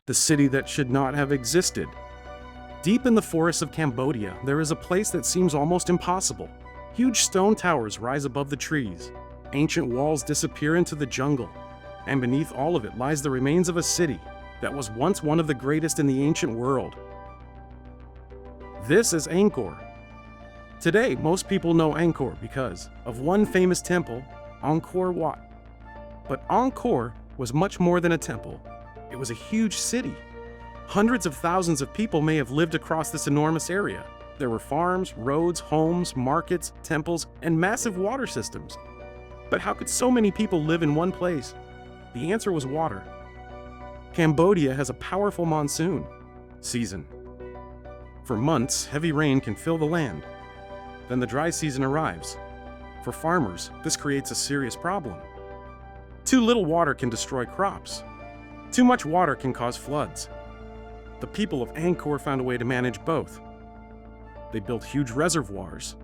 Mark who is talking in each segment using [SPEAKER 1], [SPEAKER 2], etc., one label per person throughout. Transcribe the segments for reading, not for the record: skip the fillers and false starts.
[SPEAKER 1] the city that should not have existed. Deep in the forests of Cambodia, there is a place that seems almost impossible. Huge stone towers rise above the trees. Ancient walls disappear into the jungle. And beneath all of it lies the remains of a city that was once one of the greatest in the ancient world. This is Angkor. Today, most people know Angkor because of one famous temple, Angkor Wat. But Angkor was much more than a temple. It was a huge city. Hundreds of thousands of people may have lived across this enormous area. There were farms, roads, homes, markets, temples, and massive water systems. But how could so many people live in one place? The answer was water. Cambodia has a powerful monsoon season. For months, heavy rain can fill the land. Then the dry season arrives. For farmers, this creates a serious problem. Too little water can destroy crops. Too much water can cause floods. The people of Angkor found a way to manage both. They built huge reservoirs.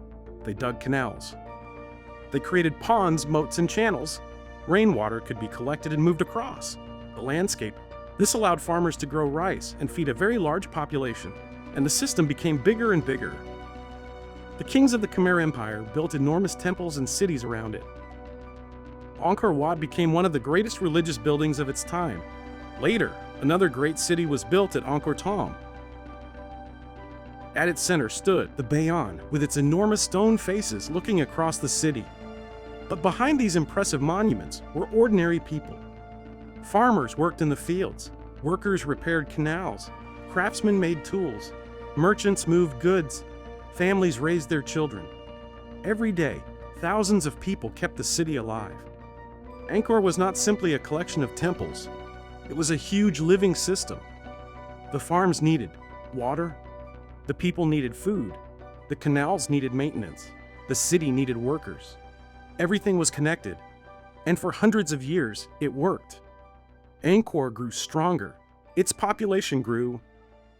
[SPEAKER 1] They dug canals. They created ponds, moats, and channels. Rainwater could be collected and moved across the landscape. This allowed farmers to grow rice and feed a very large population, and the system became bigger and bigger. The kings of the Khmer Empire built enormous temples and cities around it. Angkor Wat became one of the greatest religious buildings of its time. Later, another great city was built at Angkor Thom. At its center stood the Bayon, with its enormous stone faces looking across the city. But behind these impressive monuments were ordinary people. Farmers worked in the fields, workers repaired canals, craftsmen made tools, merchants moved goods, families raised their children. Every day, thousands of people kept the city alive. Angkor was not simply a collection of temples. It was a huge living system. The farms needed water, the people needed food, the canals needed maintenance, the city needed workers. Everything was connected, and for hundreds of years, it worked. Angkor grew stronger, its population grew,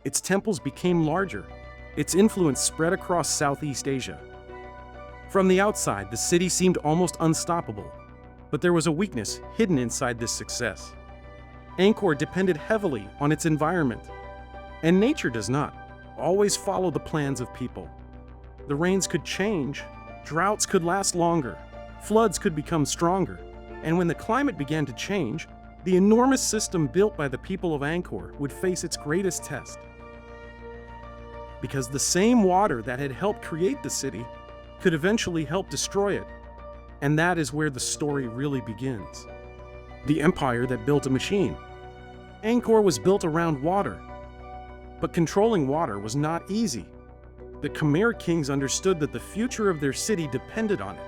[SPEAKER 1] its temples became larger, its influence spread across Southeast Asia. From the outside, the city seemed almost unstoppable, but there was a weakness hidden inside this success. Angkor depended heavily on its environment, and nature does not always follow the plans of people. The rains could change, droughts could last longer, floods could become stronger, and when the climate began to change, the enormous system built by the people of Angkor would face its greatest test. Because the same water that had helped create the city could eventually help destroy it. And that is where the story really begins. The empire that built a machine. Angkor was built around water. But controlling water was not easy. The Khmer kings understood that the future of their city depended on it.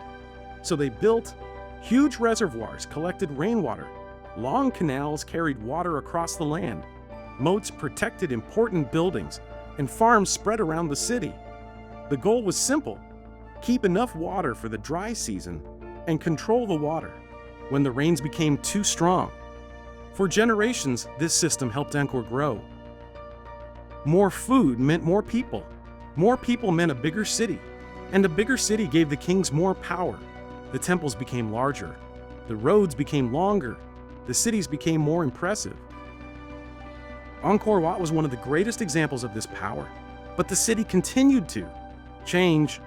[SPEAKER 1] So they built huge reservoirs, collected rainwater. Long canals carried water across the land. Moats protected important buildings, and farms spread around the city. The goal was simple: keep enough water for the dry season and control the water when the rains became too strong. For generations, this system helped Angkor grow. More food meant more people. More people meant a bigger city. And a bigger city gave the kings more power. The temples became larger. The roads became longer. The cities became more impressive. Angkor Wat was one of the greatest examples of this power. But the city continued to change.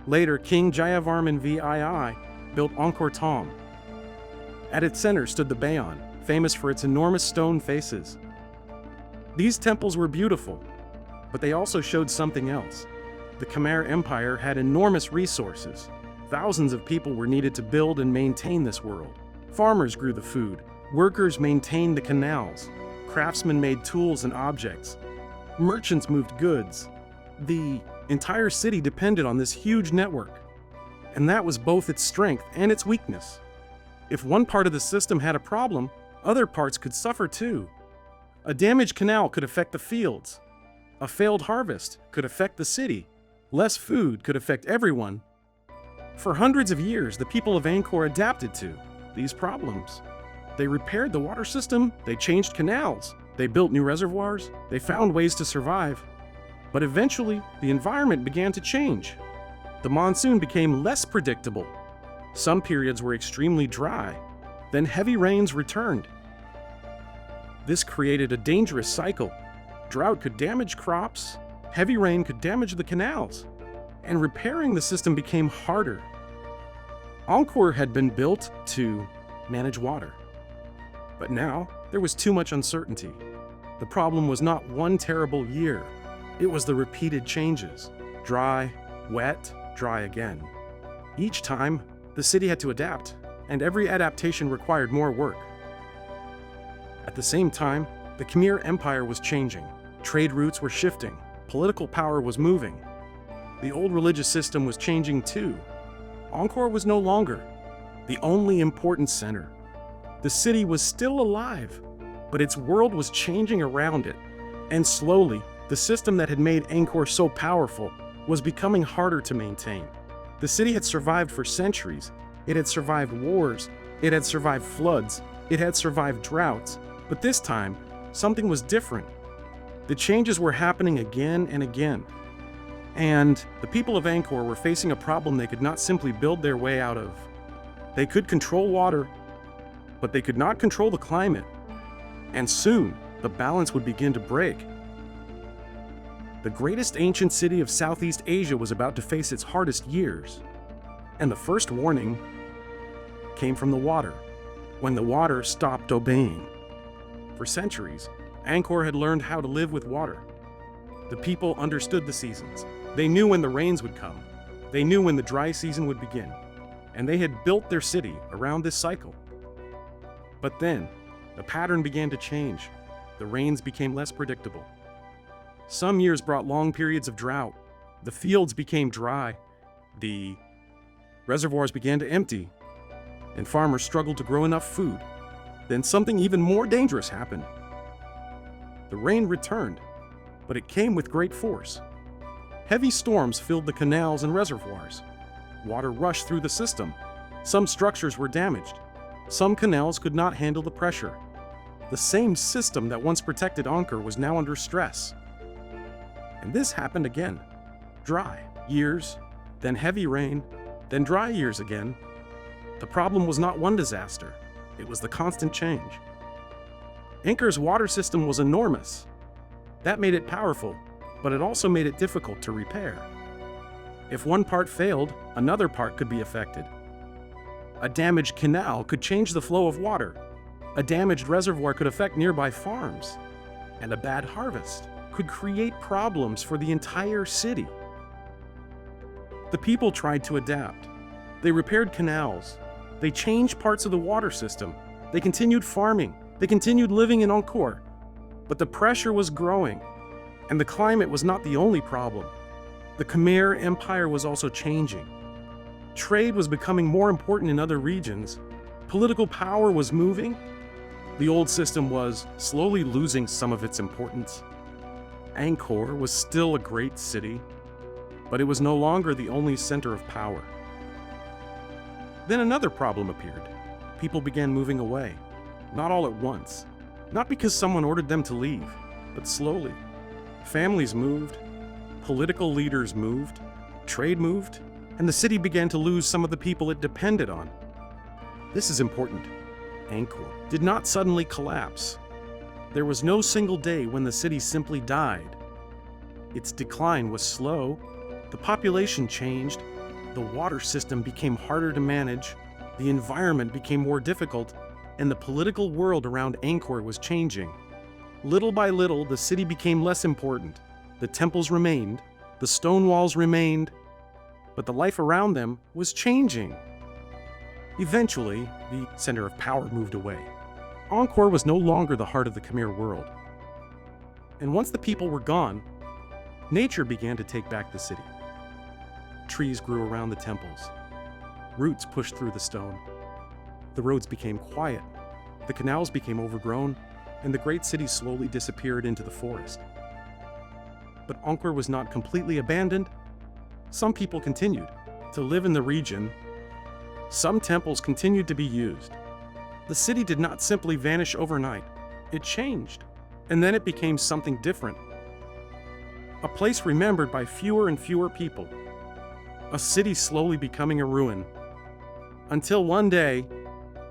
[SPEAKER 1] Later, King Jayavarman VII built Angkor Thom. At its center stood the Bayon, famous for its enormous stone faces. These temples were beautiful, but they also showed something else. The Khmer Empire had enormous resources. Thousands of people were needed to build and maintain this world. Farmers grew the food, workers maintained the canals, craftsmen made tools and objects, merchants moved goods. The entire city depended on this huge network, and that was both its strength and its weakness. If one part of the system had a problem, other parts could suffer too. A damaged canal could affect the fields. A failed harvest could affect the city. Less food could affect everyone. For hundreds of years, the people of Angkor adapted to these problems. They repaired the water system, they changed canals, they built new reservoirs, they found ways to survive. But eventually, the environment began to change. The monsoon became less predictable. Some periods were extremely dry. Then heavy rains returned. This created a dangerous cycle. Drought could damage crops, heavy rain could damage the canals, and repairing the system became harder. Angkor had been built to manage water, but now there was too much uncertainty. The problem was not one terrible year, it was the repeated changes. Dry, wet, dry again. Each time, the city had to adapt, and every adaptation required more work. At the same time, the Khmer Empire was changing. Trade routes were shifting. Political power was moving. The old religious system was changing too. Angkor was no longer the only important center. The city was still alive, but its world was changing around it. And slowly, the system that had made Angkor so powerful was becoming harder to maintain. The city had survived for centuries. It had survived wars. It had survived floods. It had survived droughts. But this time, something was different. The changes were happening again and again. And the people of Angkor were facing a problem they could not simply build their way out of. They could control water, but they could not control the climate. And soon, the balance would begin to break. The greatest ancient city of Southeast Asia was about to face its hardest years. And the first warning came from the water, when the water stopped obeying. For centuries, Angkor had learned how to live with water. The people understood the seasons. They knew when the rains would come. They knew when the dry season would begin. And they had built their city around this cycle. But then, the pattern began to change. The rains became less predictable. Some years brought long periods of drought. The fields became dry. The reservoirs began to empty. And farmers struggled to grow enough food. Then something even more dangerous happened. The rain returned, but it came with great force. Heavy storms filled the canals and reservoirs. Water rushed through the system. Some structures were damaged. Some canals could not handle the pressure. The same system that once protected Angkor was now under stress. And this happened again. Dry years, then heavy rain, then dry years again. The problem was not one disaster. It was the constant change. Angkor's water system was enormous. That made it powerful, but it also made it difficult to repair. If one part failed, another part could be affected. A damaged canal could change the flow of water. A damaged reservoir could affect nearby farms. And a bad harvest could create problems for the entire city. The people tried to adapt. They repaired canals. They changed parts of the water system. They continued farming. They continued living in Angkor. But the pressure was growing, and the climate was not the only problem. The Khmer Empire was also changing. Trade was becoming more important in other regions. Political power was moving. The old system was slowly losing some of its importance. Angkor was still a great city, but it was no longer the only center of power. Then another problem appeared. People began moving away, not all at once, not because someone ordered them to leave, but slowly. Families moved, political leaders moved, trade moved, and the city began to lose some of the people it depended on. This is important. Angkor did not suddenly collapse. There was no single day when the city simply died. Its decline was slow, the population changed, the water system became harder to manage, the environment became more difficult, and the political world around Angkor was changing. Little by little, the city became less important. The temples remained, the stone walls remained, but the life around them was changing. Eventually, the center of power moved away. Angkor was no longer the heart of the Khmer world. And once the people were gone, nature began to take back the city. Trees grew around the temples. Roots pushed through the stone. The roads became quiet. The canals became overgrown, and the great city slowly disappeared into the forest. But Angkor was not completely abandoned. Some people continued to live in the region. Some temples continued to be used. The city did not simply vanish overnight. It changed, and then it became something different. A place remembered by fewer and fewer people. A city slowly becoming a ruin. Until one day,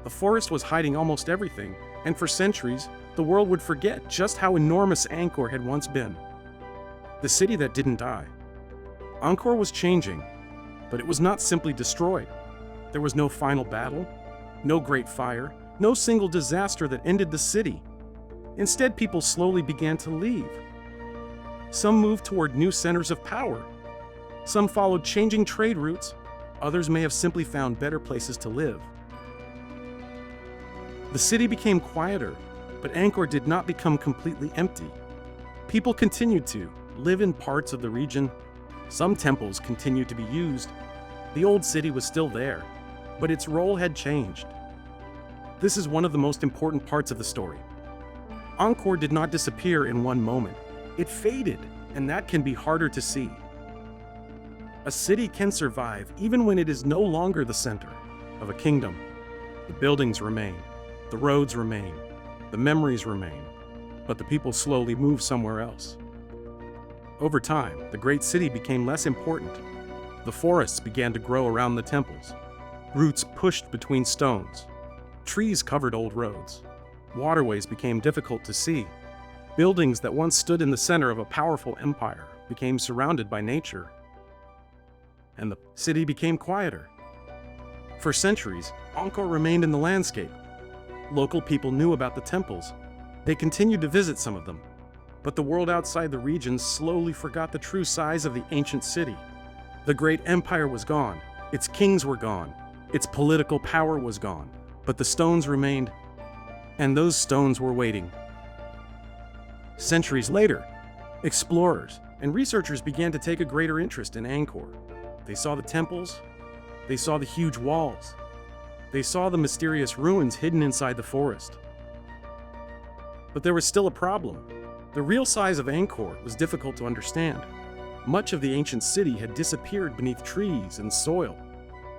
[SPEAKER 1] the forest was hiding almost everything, and for centuries, the world would forget just how enormous Angkor had once been. The city that didn't die. Angkor was changing, but it was not simply destroyed. There was no final battle, no great fire, no single disaster that ended the city. Instead, people slowly began to leave. Some moved toward new centers of power. Some followed changing trade routes. Others may have simply found better places to live. The city became quieter, but Angkor did not become completely empty. People continued to live in parts of the region. Some temples continued to be used. The old city was still there, but its role had changed. This is one of the most important parts of the story. Angkor did not disappear in one moment. It faded, and that can be harder to see. A city can survive even when it is no longer the center of a kingdom. The buildings remain, the roads remain, the memories remain, but the people slowly move somewhere else. Over time, the great city became less important. The forests began to grow around the temples. Roots pushed between stones. Trees covered old roads. Waterways became difficult to see. Buildings that once stood in the center of a powerful empire became surrounded by nature. And the city became quieter. For centuries, Angkor remained in the landscape. Local people knew about the temples. They continued to visit some of them. But the world outside the region slowly forgot the true size of the ancient city. The great empire was gone. Its kings were gone. Its political power was gone. But the stones remained, and those stones were waiting. Centuries later, explorers and researchers began to take a greater interest in Angkor. They saw the temples, they saw the huge walls, they saw the mysterious ruins hidden inside the forest. But there was still a problem. The real size of Angkor was difficult to understand. Much of the ancient city had disappeared beneath trees and soil.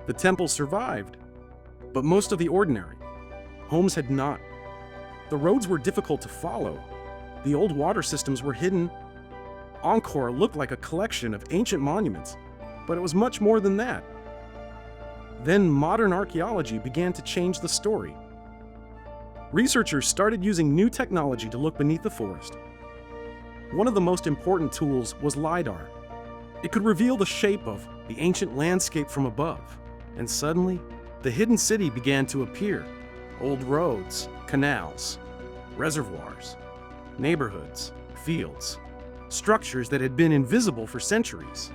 [SPEAKER 1] The temples survived, but most of the ordinary homes had not. The roads were difficult to follow. The old water systems were hidden. Angkor looked like a collection of ancient monuments, but it was much more than that. Then modern archaeology began to change the story. Researchers started using new technology to look beneath the forest. One of the most important tools was LiDAR. It could reveal the shape of the ancient landscape from above, and suddenly, the hidden city began to appear. Old roads, canals, reservoirs, neighborhoods, fields, structures that had been invisible for centuries.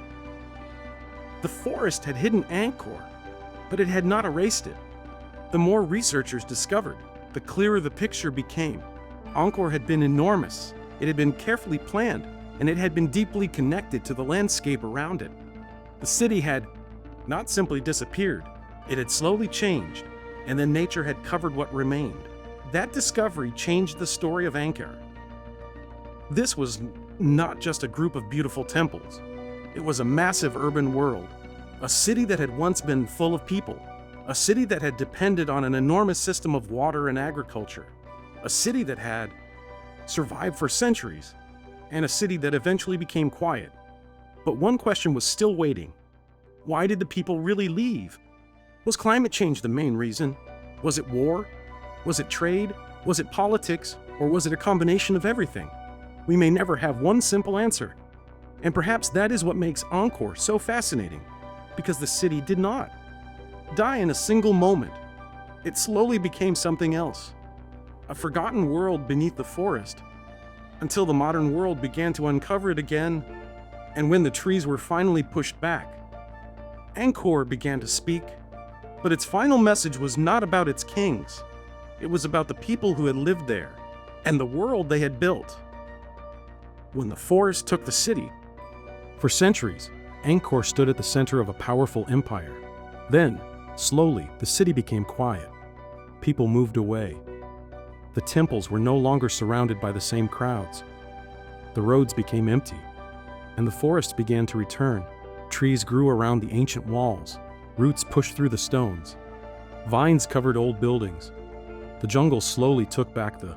[SPEAKER 1] The forest had hidden Angkor, but it had not erased it. The more researchers discovered, the clearer the picture became. Angkor had been enormous, it had been carefully planned, and it had been deeply connected to the landscape around it. The city had not simply disappeared, it had slowly changed, and then nature had covered what remained. That discovery changed the story of Angkor. This was not just a group of beautiful temples. It was a massive urban world, a city that had once been full of people, a city that had depended on an enormous system of water and agriculture, a city that had survived for centuries, and a city that eventually became quiet. But one question was still waiting. Why did the people really leave? Was climate change the main reason? Was it war? Was it trade? Was it politics? Or was it a combination of everything? We may never have one simple answer. And perhaps that is what makes Angkor so fascinating, because the city did not die in a single moment. It slowly became something else, a forgotten world beneath the forest, until the modern world began to uncover it again, and when the trees were finally pushed back, Angkor began to speak, but its final message was not about its kings. It was about the people who had lived there, and the world they had built. When the forest took the city, for centuries, Angkor stood at the center of a powerful empire. Then, slowly, the city became quiet. People moved away. The temples were no longer surrounded by the same crowds. The roads became empty, and the forest began to return. Trees grew around the ancient walls. Roots pushed through the stones. Vines covered old buildings. The jungle slowly took back the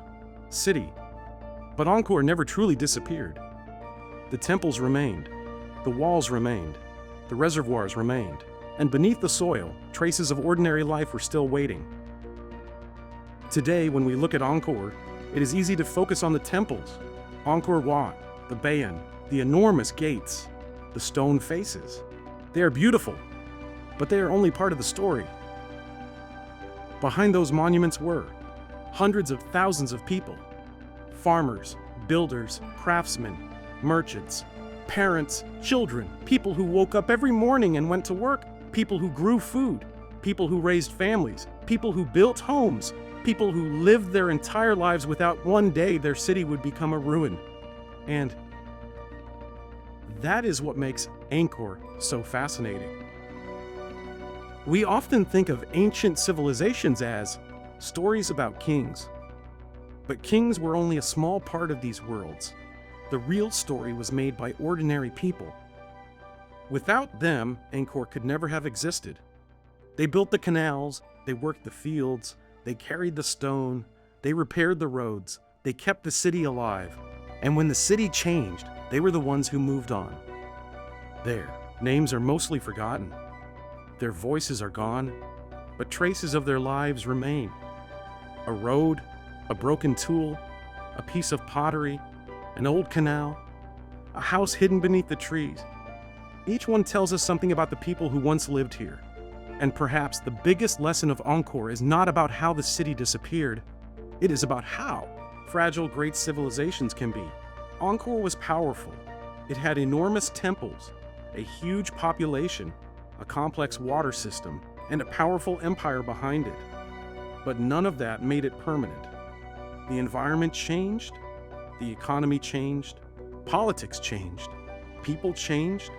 [SPEAKER 1] city. But Angkor never truly disappeared. The temples remained. The walls remained. The reservoirs remained. And beneath the soil, traces of ordinary life were still waiting. Today, when we look at Angkor, It is easy to focus on the temples, Angkor Wat, the Bayon, the enormous gates, the stone faces. They are beautiful, but they are only part of the story. Behind those monuments were hundreds of thousands of people: farmers, builders, craftsmen, merchants, parents, children, people who woke up every morning and went to work, people who grew food, people who raised families, people who built homes, people who lived their entire lives without one day their city would become a ruin. And that is what makes Angkor so fascinating. We often think of ancient civilizations as stories about kings. But kings were only a small part of these worlds. The real story was made by ordinary people. Without them, Angkor could never have existed. They built the canals, they worked the fields, they carried the stone, they repaired the roads, they kept the city alive. And when the city changed, they were the ones who moved on. Their names are mostly forgotten. Their voices are gone, but traces of their lives remain. A road, a broken tool, a piece of pottery, an old canal, a house hidden beneath the trees. Each one tells us something about the people who once lived here. And perhaps the biggest lesson of Angkor is not about how the city disappeared. It is about how fragile great civilizations can be. Angkor was powerful. It had enormous temples, a huge population, a complex water system, and a powerful empire behind it. But none of that made it permanent. The environment changed, the economy changed, politics changed, people changed,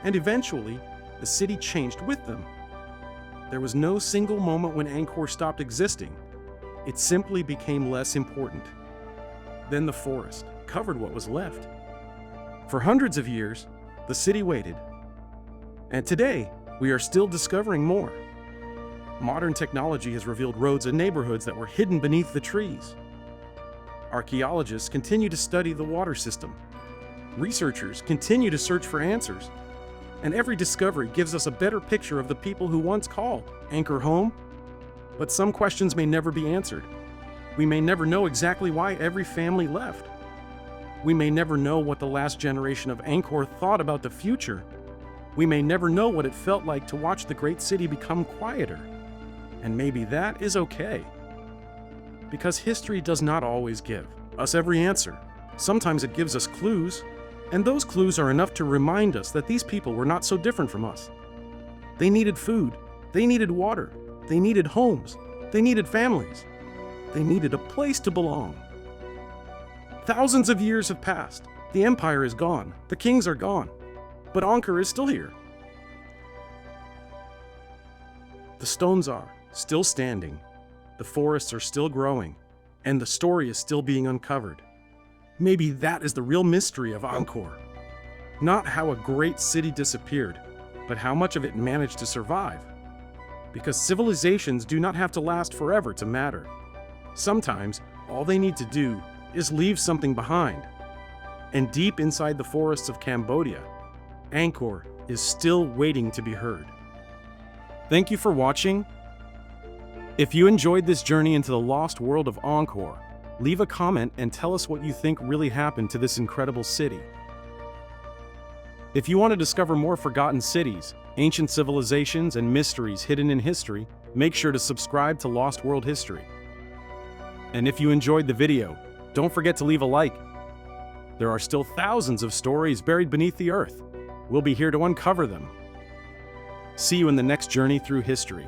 [SPEAKER 1] and eventually, the city changed with them. There was no single moment when Angkor stopped existing. It simply became less important. Then the forest covered what was left. For hundreds of years, the city waited. And today, we are still discovering more. Modern technology has revealed roads and neighborhoods that were hidden beneath the trees. Archaeologists continue to study the water system. Researchers continue to search for answers. And every discovery gives us a better picture of the people who once called Angkor home. But some questions may never be answered. We may never know exactly why every family left. We may never know what the last generation of Angkor thought about the future. We may never know what it felt like to watch the great city become quieter. And maybe that is okay. Because history does not always give us every answer. Sometimes it gives us clues, and those clues are enough to remind us that these people were not so different from us. They needed food, they needed water, they needed homes, they needed families, they needed a place to belong. Thousands of years have passed. The empire is gone, the kings are gone, but Angkor is still here. The stones are still standing, the forests are still growing, and the story is still being uncovered. Maybe that is the real mystery of Angkor. Not how a great city disappeared, but how much of it managed to survive. Because civilizations do not have to last forever to matter. Sometimes, all they need to do is leave something behind. And deep inside the forests of Cambodia, Angkor is still waiting to be heard. Thank you for watching. If you enjoyed this journey into the lost world of Angkor, leave a comment and tell us what you think really happened to this incredible city. If you want to discover more forgotten cities, ancient civilizations, and mysteries hidden in history, make sure to subscribe to Lost World History. And if you enjoyed the video, don't forget to leave a like. There are still thousands of stories buried beneath the earth. We'll be here to uncover them. See you in the next journey through history.